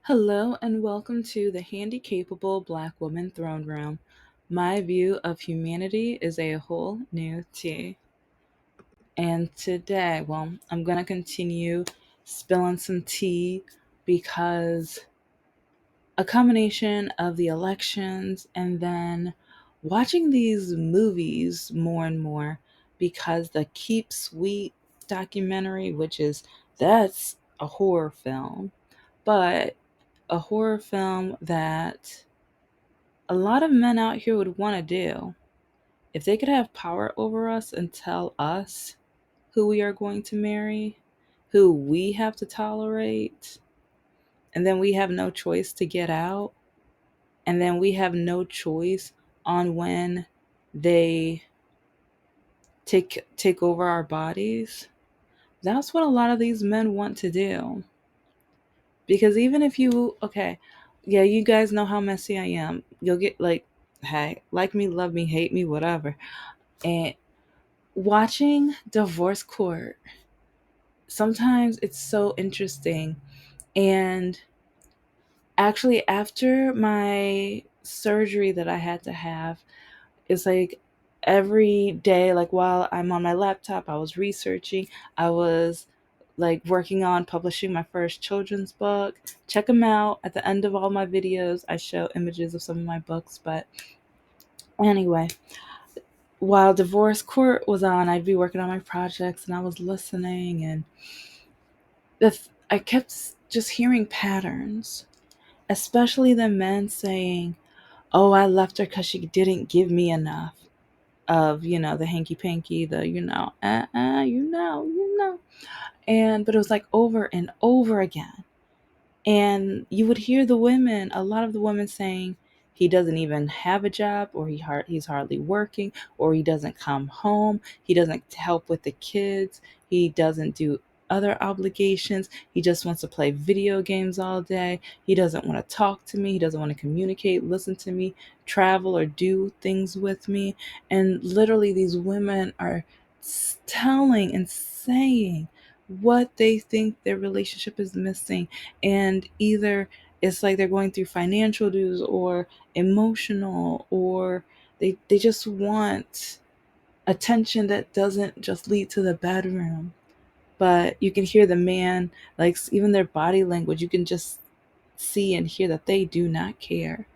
Hello and welcome to the Handicapable Black Woman Throne Room. My view of humanity is a whole new tea. And today, I'm going to continue spilling some tea because a combination of the elections and then watching these movies more and more because the Keep Sweet documentary, that's a horror film, but a horror film that a lot of men out here would want to do. If they could have power over us and tell us who we are going to marry, who we have to tolerate, and then we have no choice to get out, and then we have no choice on when they take over our bodies. That's what a lot of these men want to do. Because even if you, okay, yeah, you guys know how messy I am. You'll get like, hey, like me, love me, hate me, whatever. And watching divorce court, sometimes it's so interesting. And actually, after my surgery that I had to have, it's like every day, like while I'm on my laptop, I was researching, I was like working on publishing my first children's book. Check them out. At the end of all my videos, I show images of some of my books. But anyway, while divorce court was on, I'd be working on my projects and I was listening, and I kept just hearing patterns, especially the men saying, "Oh, I left her because she didn't give me enough of, the hanky panky, the, And, but it was like over and over again. And you would hear a lot of the women saying he doesn't even have a job, or he's hardly working, or he doesn't come home, he doesn't help with the kids, he doesn't do other obligations, he just wants to play video games all day, he doesn't want to talk to me, he doesn't want to communicate, listen to me, travel, or do things with me. And literally these women are telling and saying what they think their relationship is missing, and either it's like they're going through financial dues or emotional, or they just want attention that doesn't just lead to the bedroom. But you can hear the man, like even their body language, you can just see and hear that they do not care.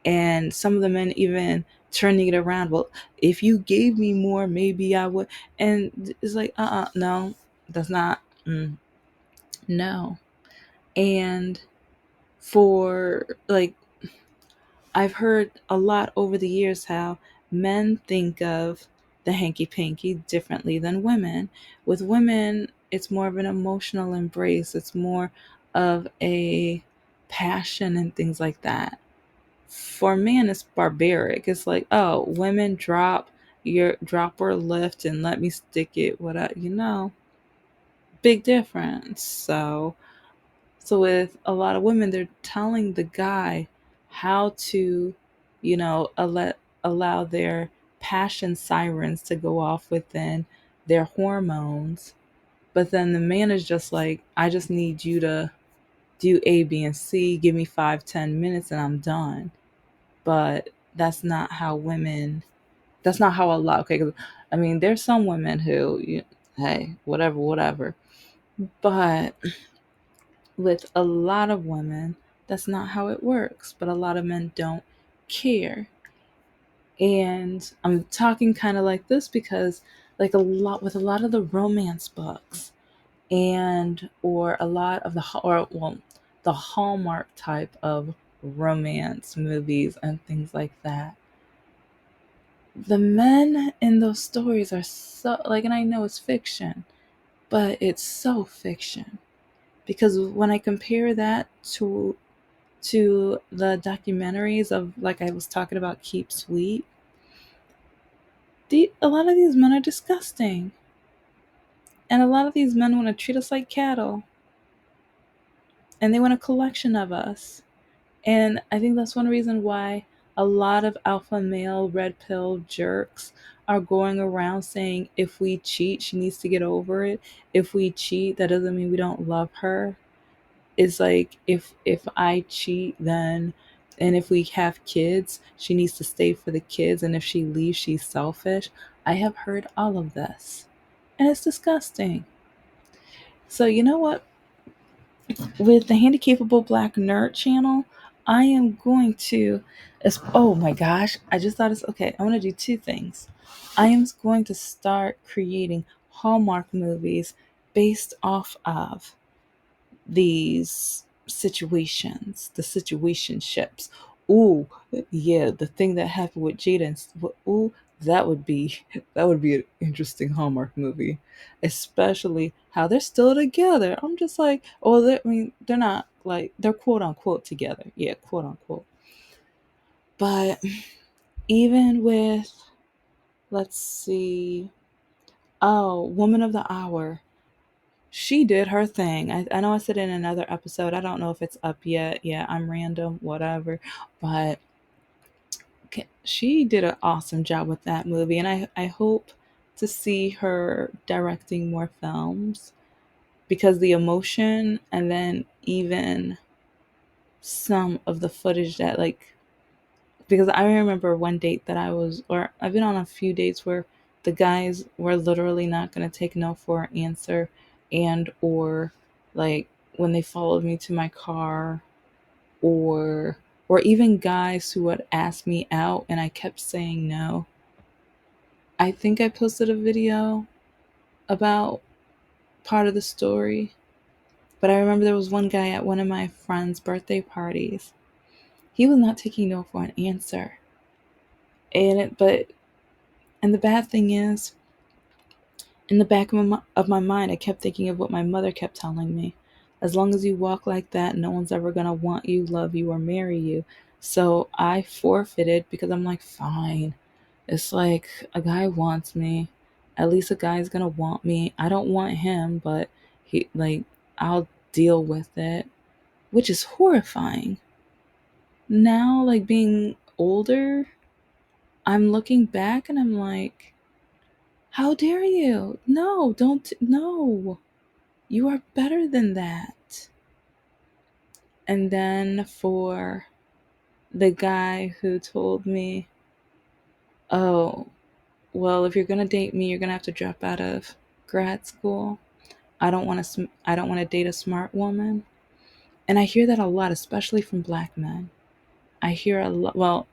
And some of the men even turning it around, well, if you gave me more, maybe I would. And it's like, no, that's not, no. And for like, I've heard a lot over the years how men think of the hanky panky differently than women. With women, it's more of an emotional embrace, it's more of a passion and things like that. For men, it's barbaric. It's like, oh, women drop or lift and let me stick it, big difference. So with a lot of women, they're telling the guy how to, allow their passion sirens to go off within their hormones. But then the man is just like, I just need you to do A, B, and C. Give me 5, 10 minutes and I'm done. But that's not how a lot, okay, 'cause, I mean, there's some women who, hey, whatever, whatever. But with a lot of women, that's not how it works. But a lot of men don't care. And I'm talking kind of like this because, like, a lot of the romance books, and or a lot of the Hallmark type of romance movies and things like that, the men in those stories are so, like, and I know it's fiction, but it's so fiction. Because when I compare that to the documentaries of, like I was talking about, Keep Sweet, a lot of these men are disgusting. And a lot of these men want to treat us like cattle. And they want a collection of us. And I think that's one reason why a lot of alpha male red pill jerks are going around saying, if we cheat, she needs to get over it. If we cheat, that doesn't mean we don't love her. It's like if I cheat, then and if we have kids, she needs to stay for the kids, and if she leaves, she's selfish. I have heard all of this, and it's disgusting. So you know what? With the Handicapable Black Nerd channel, I am going to. Oh my gosh! I just thought it's okay. I want to do two things. I am going to start creating Hallmark movies based off of the situationships. Ooh, yeah, the thing that happened with Jada and ooh, that would be that would be an interesting Hallmark movie, especially how they're still together. I'm just like, oh, I mean, they're not like they're quote unquote together, yeah, quote unquote. But even with, let's see, oh, Woman of the Hour, she did her thing. I know I said in another episode. I don't know if it's up yet. Yeah, I'm random, whatever. But she did an awesome job with that movie. And I hope to see her directing more films because the emotion and then even some of the footage that, like, because I remember one date that or I've been on a few dates where the guys were literally not going to take no for an answer, and or like when they followed me to my car, or even guys who would ask me out and I kept saying no. I think I posted a video about part of the story, but I remember there was one guy at one of my friend's birthday parties. He was not taking no for an answer. And the bad thing is, in the back of my mind, I kept thinking of what my mother kept telling me. As long as you walk like that, no one's ever going to want you, love you, or marry you. So I forfeited because I'm like, fine. It's like a guy wants me. At least a guy's going to want me. I don't want him, but I'll deal with it, which is horrifying. Now, like being older, I'm looking back and I'm like, how dare you? No, don't, no. You are better than that. And then for the guy who told me, oh, well, if you're going to date me, you're going to have to drop out of grad school. I don't want to date a smart woman. And I hear that a lot, especially from black men. I hear well,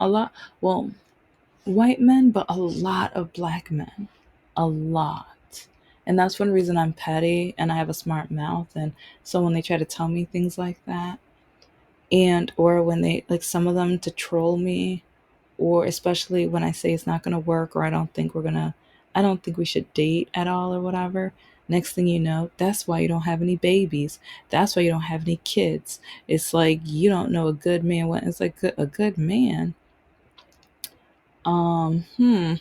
white men, but a lot of black men. A lot. And that's one reason I'm petty and I have a smart mouth. And so when they try to tell me things like that, and or when they like some of them to troll me, or especially when I say it's not going to work, or I don't think we should date at all or whatever. Next thing you know, that's why you don't have any babies. That's why you don't have any kids. It's like you don't know a good man. What it's like a good man. Um, hmm.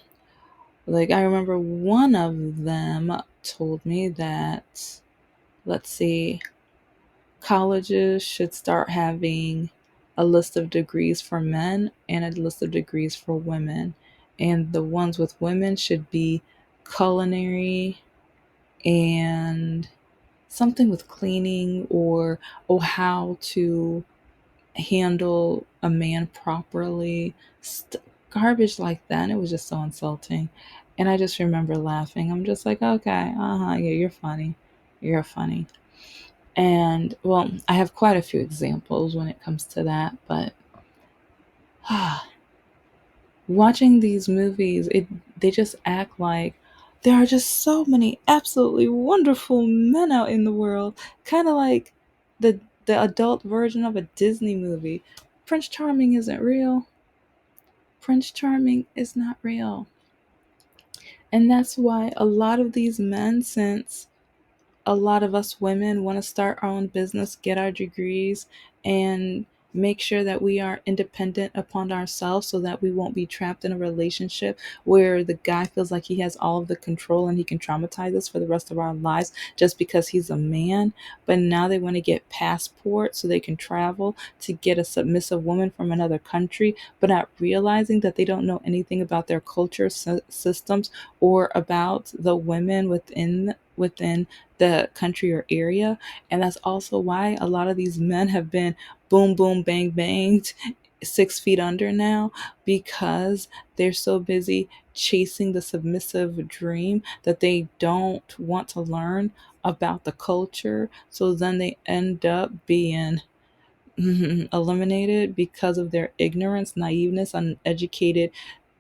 Like I remember one of them told me that, let's see, colleges should start having a list of degrees for men and a list of degrees for women. And the ones with women should be culinary and something with cleaning, or how to handle a man properly. Garbage like that. And it was just so insulting. And I just remember laughing. I'm just like, okay, yeah, you're funny. You're funny. And well, I have quite a few examples when it comes to that, but watching these movies, they just act like there are just so many absolutely wonderful men out in the world, kind of like the adult version of a Disney movie. Prince Charming isn't real. Prince Charming is not real. And that's why a lot of these men, since a lot of us women want to start our own business, get our degrees, and make sure that we are independent upon ourselves so that we won't be trapped in a relationship where the guy feels like he has all of the control and he can traumatize us for the rest of our lives just because he's a man. But now they want to get passports so they can travel to get a submissive woman from another country, but not realizing that they don't know anything about their culture systems or about the women within the country or area. And that's also why a lot of these men have been boom, boom, bang, banged 6 feet under now, because they're so busy chasing the submissive dream that they don't want to learn about the culture. So then they end up being eliminated because of their ignorance, naiveness, uneducated,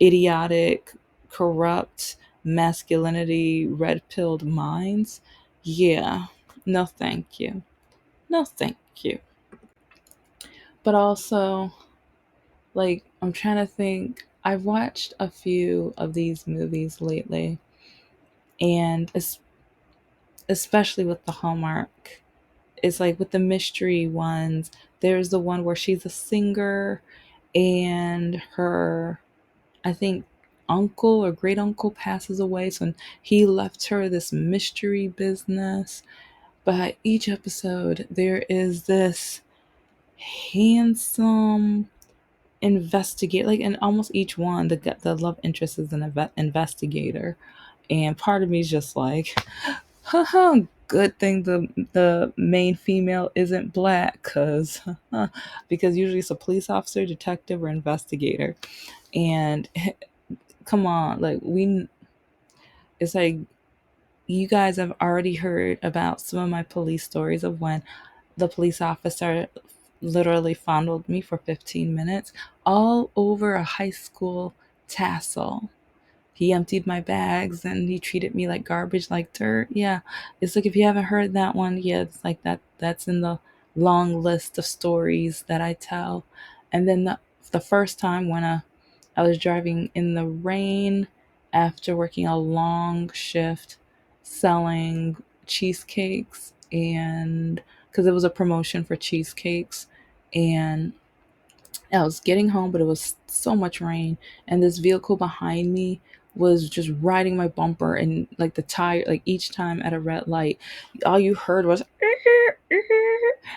idiotic, corrupt masculinity, red pilled minds. Yeah, no, thank you. No, thank you. But also, like, I'm trying to think. I've watched a few of these movies lately, and especially with the Hallmark, it's like with the mystery ones. There's the one where she's a singer and her, I think, uncle or great uncle passes away. So he left her this mystery business. But each episode, there is this handsome investigate, like in almost each one, the love interest is an investigator, and part of me is just like, haha, good thing the main female isn't black, cause because usually it's a police officer, detective, or investigator, and come on, like we, it's like you guys have already heard about some of my police stories of when the police officer literally fondled me for 15 minutes all over a high school tassel. He emptied my bags and he treated me like garbage, like dirt. Yeah. It's like if you haven't heard that one yet, it's like that's in the long list of stories that I tell. And then the first time when I was driving in the rain after working a long shift selling cheesecakes, and because it was a promotion for cheesecakes, and I was getting home, but it was so much rain, and this vehicle behind me was just riding my bumper, and like the tire, like each time at a red light, all you heard was,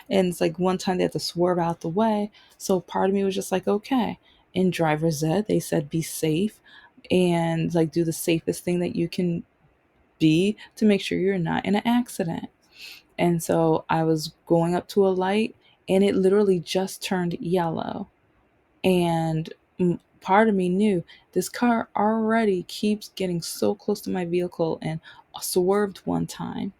and it's like one time they had to swerve out the way. So part of me was just like, okay. In driver's ed, they said be safe and like do the safest thing that you can be to make sure you're not in an accident. And so I was going up to a light, and it literally just turned yellow, and part of me knew this car already keeps getting so close to my vehicle and swerved one time.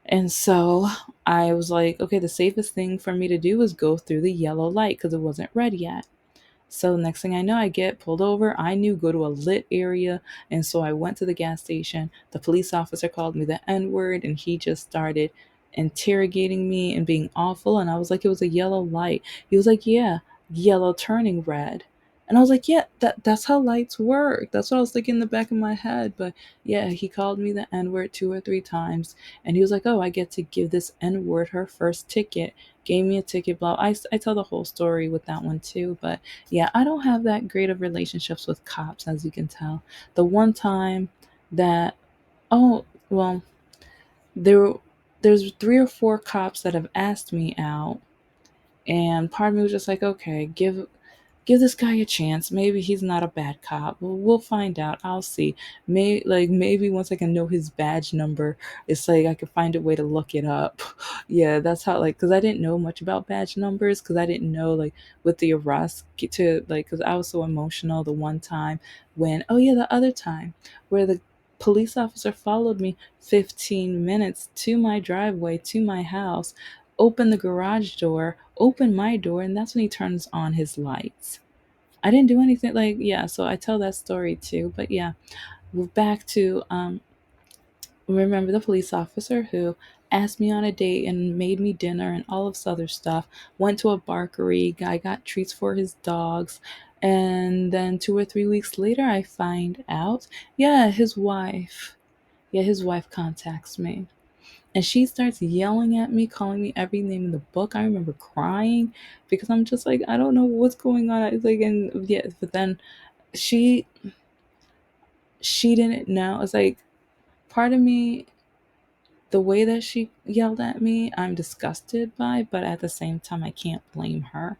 And so I was like, okay, the safest thing for me to do is go through the yellow light because it wasn't red yet. So next thing I know, I get pulled over. I knew go to a lit area. And so I went to the gas station. The police officer called me the N word, and he just started interrogating me and being awful. And I was like, it was a yellow light. He was like, yeah, yellow turning red. And I was like, yeah, that's how lights work. That's what I was thinking in the back of my head. But yeah, he called me the N word 2 or 3 times. And he was like, oh, I get to give this N word her first ticket. Gave me a ticket, blah. I tell the whole story with that one too. But yeah, I don't have that great of relationships with cops, as you can tell. The one time that, oh, well, there, there's 3 or 4 cops that have asked me out, and part of me was just like, okay, give this guy a chance. Maybe he's not a bad cop. We'll find out. I'll see. Maybe once I can know his badge number, it's like I could find a way to look it up. Yeah, that's how, like, because I didn't know much about badge numbers, because I didn't know, like, with the arrest get to, like, because I was so emotional the one time when, oh yeah, the other time where the police officer followed me 15 minutes to my driveway, to my house, opened the garage door, opened my door, and that's when he turns on his lights. I didn't do anything, like, yeah, so I tell that story too. But yeah, we're back to remember the police officer who asked me on a date and made me dinner and all of this other stuff. Went to a barkery, guy got treats for his dogs, and then 2 or 3 weeks later I find out, yeah, his wife contacts me. And she starts yelling at me, calling me every name in the book. I remember crying because I'm just like, I don't know what's going on. It's like, and yeah, but then she she didn't know. It's like part of me, the way that she yelled at me, I'm disgusted by, but at the same time, I can't blame her,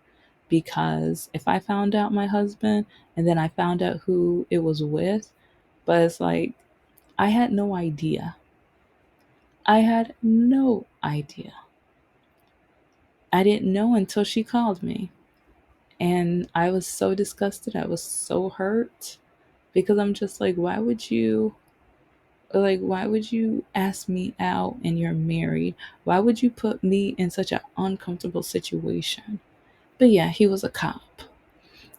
because if I found out my husband and then I found out who it was with, but it's like I had no idea. I had no idea. I didn't know until she called me. And I was so disgusted. I was so hurt because I'm just like, why would you ask me out and you're married? Why would you put me in such an uncomfortable situation? But yeah, he was a cop.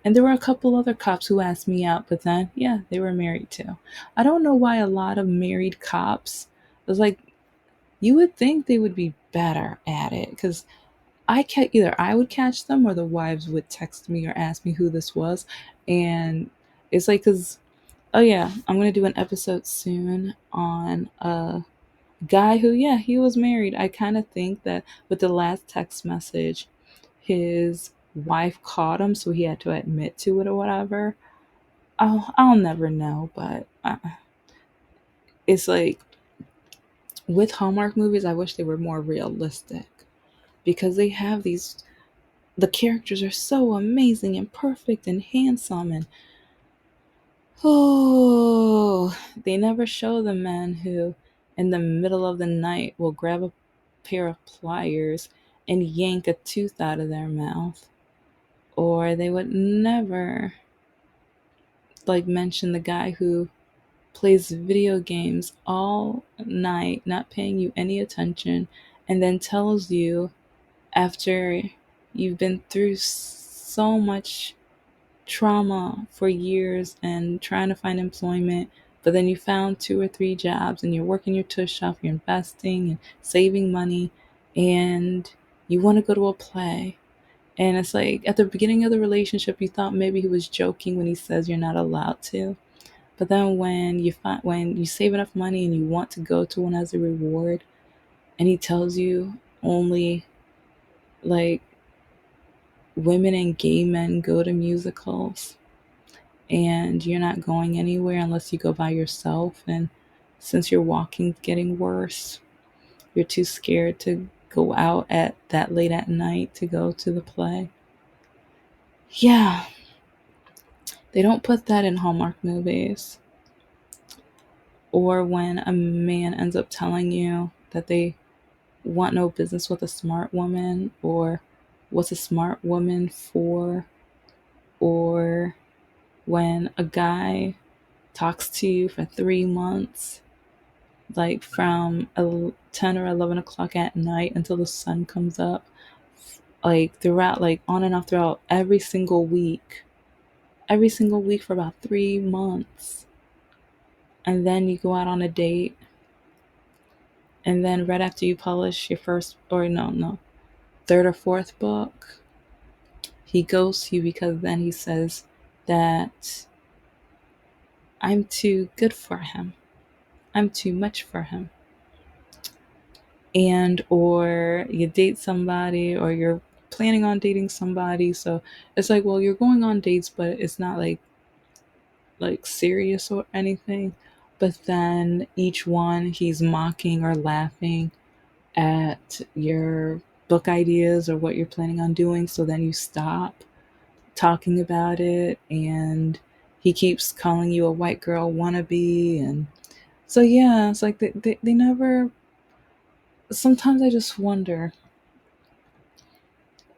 And there were a couple other cops who asked me out, but then, yeah, they were married too. I don't know why a lot of married cops, it was like, you would think they would be better at it because either I would catch them or the wives would text me or ask me who this was. And it's like, because, oh yeah, I'm going to do an episode soon on a guy who, yeah, he was married. I kind of think that with the last text message, his wife caught him, so he had to admit to it or whatever. I'll never know, but it's like with Hallmark movies, I wish they were more realistic because they have these. The characters are so amazing and perfect and handsome, and oh, they never show the men who, in the middle of the night, will grab a pair of pliers and yank a tooth out of their mouth. Or they would never like mention the guy who plays video games all night, not paying you any attention, and then tells you after you've been through so much trauma for years and trying to find employment, but then you found two or three jobs and you're working your tush off, you're investing and saving money, and you want to go to a play. And it's like at the beginning of the relationship, you thought maybe he was joking when he says you're not allowed to. But then when you save enough money and you want to go to one as a reward, and he tells you only like women and gay men go to musicals, and you're not going anywhere unless you go by yourself. And since your walking's getting worse, you're too scared to go out at that late at night to go to the play. Yeah, they don't put that in Hallmark movies. Or when a man ends up telling you that they want no business with a smart woman, or what's a smart woman for, or when a guy talks to you for 3 months, like from 10 or 11 o'clock at night until the sun comes up, like throughout, like on and off throughout every single week for about 3 months. And then you go out on a date, and then right after you publish your first, or no, third or fourth book, he ghosts you because then he says that I'm too good for him. I'm too much for him. And or you date somebody or you're planning on dating somebody, so it's like, well, you're going on dates, but it's not like serious or anything. But then each one he's mocking or laughing at your book ideas or what you're planning on doing, so then you stop talking about it, and he keeps calling you a white girl wannabe. And so yeah, it's like they never, sometimes I just wonder,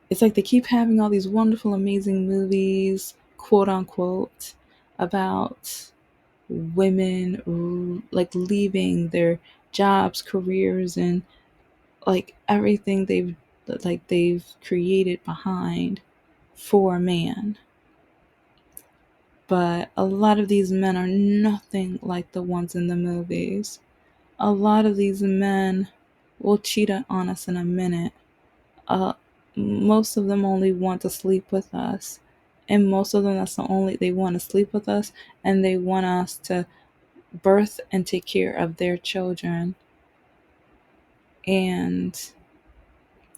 it's like they keep having all these wonderful amazing movies, quote unquote, about women like leaving their jobs, careers, and like everything they've created behind for a man. But a lot of these men are nothing like the ones in the movies. A lot of these men will cheat on us in a minute. Uh, Most of them only want to sleep with us. And most of them, that's the only, they want to sleep with us, and they want us to birth and take care of their children. And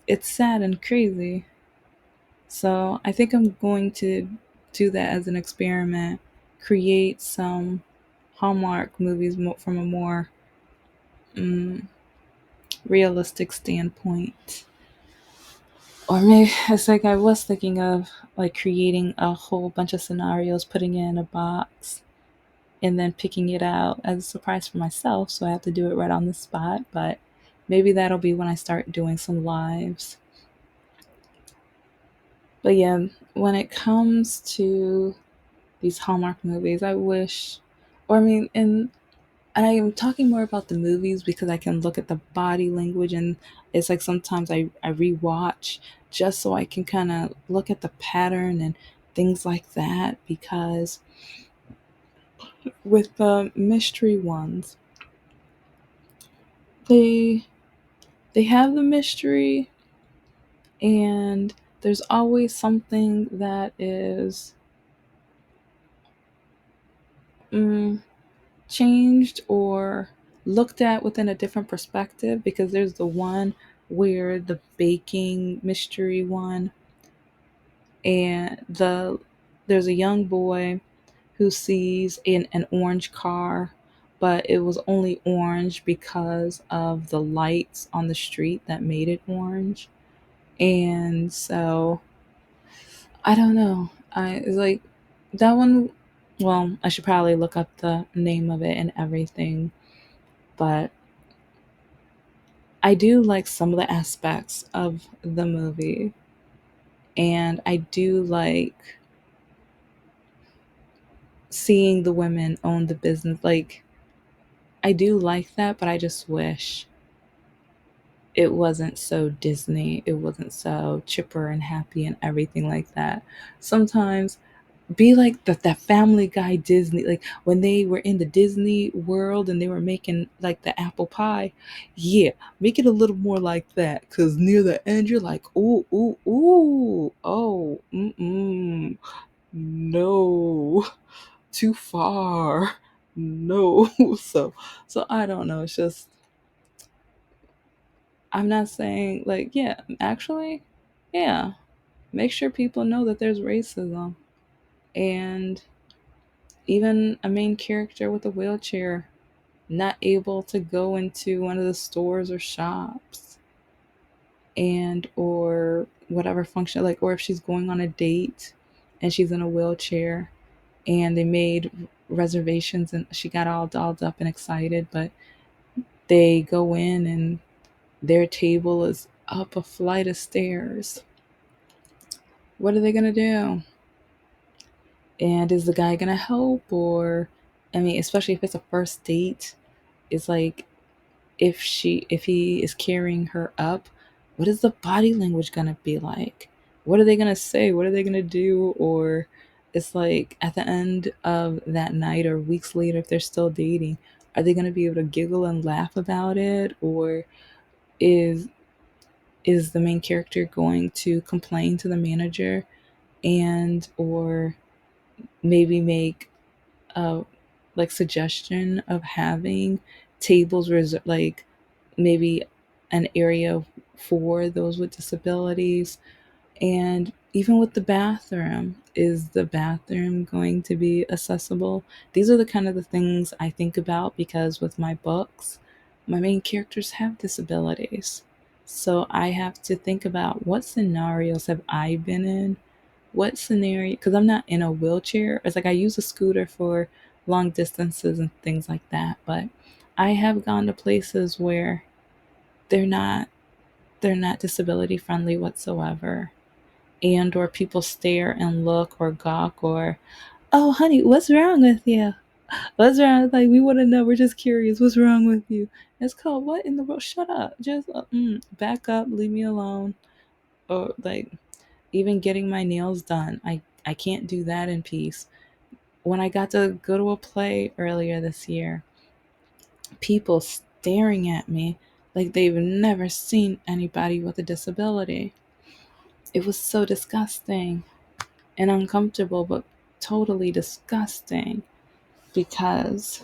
it's sad and crazy. So I think I'm going to do that as an experiment, create some Hallmark movies from a more mm, realistic standpoint. Or maybe it's like I was thinking of like creating a whole bunch of scenarios, putting it in a box, and then picking it out as a surprise for myself. So I have to do it right on the spot. But Maybe that'll be when I start doing some lives. But yeah, when it comes to these Hallmark movies, I wish, or I mean, and I am talking more about the movies because I can look at the body language, and it's like sometimes I rewatch just so I can kind of look at the pattern and things like that. Because with the mystery ones, they they have the mystery, and there's always something that is mm, changed or looked at within a different perspective, because there's the one where the baking mystery one, and there's a young boy who sees an orange car, but it was only orange because of the lights on the street that made it orange. And so I don't know. I it's like that one. Well, I should probably look up the name of it and everything, but I do like some of the aspects of the movie, and I do like seeing the women own the business. Like, I do like that, but I just wish it wasn't so Disney. It wasn't so chipper and happy and everything like that. Sometimes be like that Family Guy Disney, like when they were in the Disney world and they were making like the apple pie. Yeah, make it a little more like that, because near the end you're like, ooh, ooh, ooh, oh, no, too far, no. So I don't know. It's just, I'm not saying like, yeah, actually, yeah, make sure people know that there's racism, and even a main character with a wheelchair not able to go into one of the stores or shops, and or whatever function, like, or if she's going on a date and she's in a wheelchair and they made reservations and she got all dolled up and excited, but they go in and their table is up a flight of stairs. What are they going to do? And is the guy going to help? Or, I mean, especially if it's a first date, it's like, if he is carrying her up, what is the body language going to be like? What are they going to say? What are they going to do? Or it's like at the end of that night or weeks later, if they're still dating, are they going to be able to giggle and laugh about it? Or is is the main character going to complain to the manager, and or maybe make a like suggestion of having tables like maybe an area for those with disabilities? And even with the bathroom, is the bathroom going to be accessible? These are the kind of the things I think about, because with my books, my main characters have disabilities. So I have to think about, what scenarios have I been in? What scenario? Because I'm not in a wheelchair. It's like I use a scooter for long distances and things like that. But I have gone to places where they're not they're not disability friendly whatsoever, and or people stare and look or gawk, or, oh honey, what's wrong with you? What's wrong? Like, we want to know, we're just curious, what's wrong with you? It's called, what in the world? Shut up, just back up, leave me alone. Or like, even getting my nails done, I can't do that in peace. When I got to go to a play earlier this year, people staring at me like they've never seen anybody with a disability. It was so disgusting and uncomfortable, but totally disgusting, because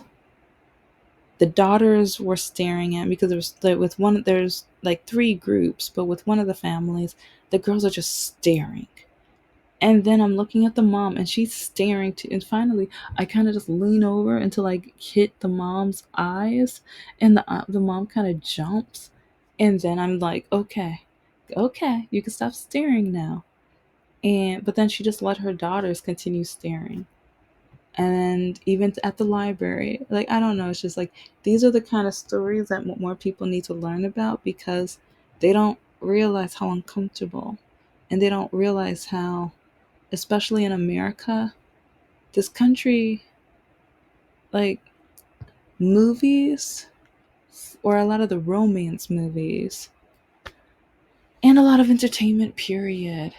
the daughters were staring at me, because with one, there's like three groups, but with one of the families, the girls are just staring. And then I'm looking at the mom and she's staring too. And finally, I kind of just lean over until I hit the mom's eyes, and the mom kind of jumps. And then I'm like, okay, okay, you can stop staring now. And but then she just let her daughters continue staring. and even at the library. Like, I don't know, it's just like these are the kind of stories that more people need to learn about, because they don't realize how uncomfortable, and they don't realize how, especially in America, this country, like, movies, or a lot of the romance movies and a lot of entertainment period,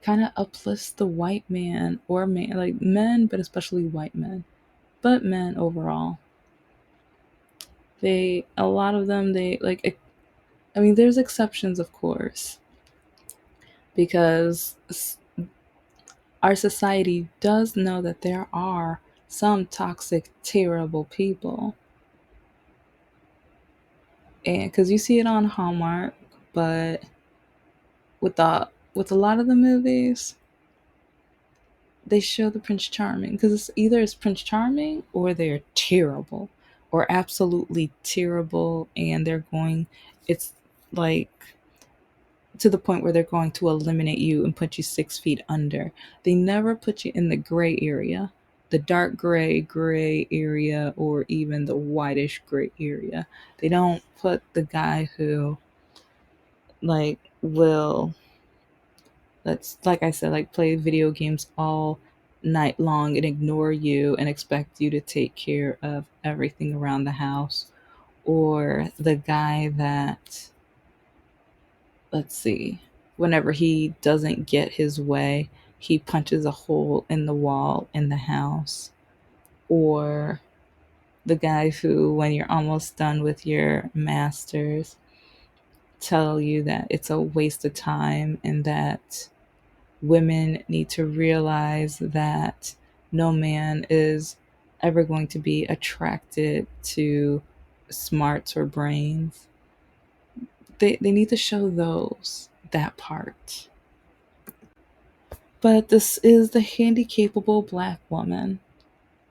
kind of uplifts the white man, or man, like men, but especially white men, but men overall. They, a lot of them, they like, I mean, there's exceptions, of course, because our society does know that there are some toxic, terrible people. And because you see it on Hallmark, but with a lot of the movies, they show the Prince Charming, because it's either it's Prince Charming or they're terrible, or absolutely terrible, and they're going, it's like to the point where they're going to eliminate you and put you 6 feet under. They never put you in the gray area, the dark gray area, or even the whitish gray area. They don't put the guy who, like, will, that's like I said, like, play video games all night long and ignore you and expect you to take care of everything around the house, or the guy that, let's see, whenever he doesn't get his way, he punches a hole in the wall in the house, or the guy who, when you're almost done with your masters, tell you that it's a waste of time, and that women need to realize that no man is ever going to be attracted to smarts or brains. They need to show those, that part. But this is the handicapable black woman.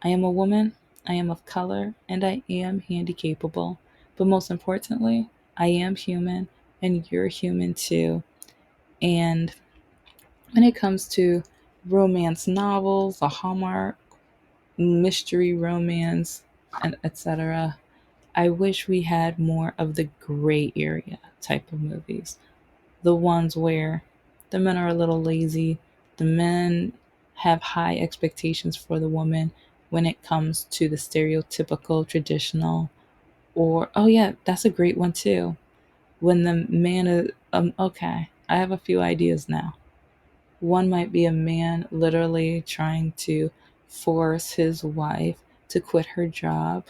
I am a woman, I am of color, and I am handicapable. But most importantly, I am human, and you're human too. And when it comes to romance novels, a Hallmark, mystery romance, and etc., I wish we had more of the gray area type of movies. The ones where the men are a little lazy, the men have high expectations for the woman when it comes to the stereotypical traditional, or oh yeah, that's a great one too. When the man is okay, I have a few ideas now. One might be a man literally trying to force his wife to quit her job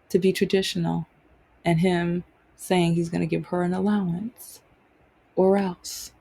to be traditional, and him saying he's going to give her an allowance, or else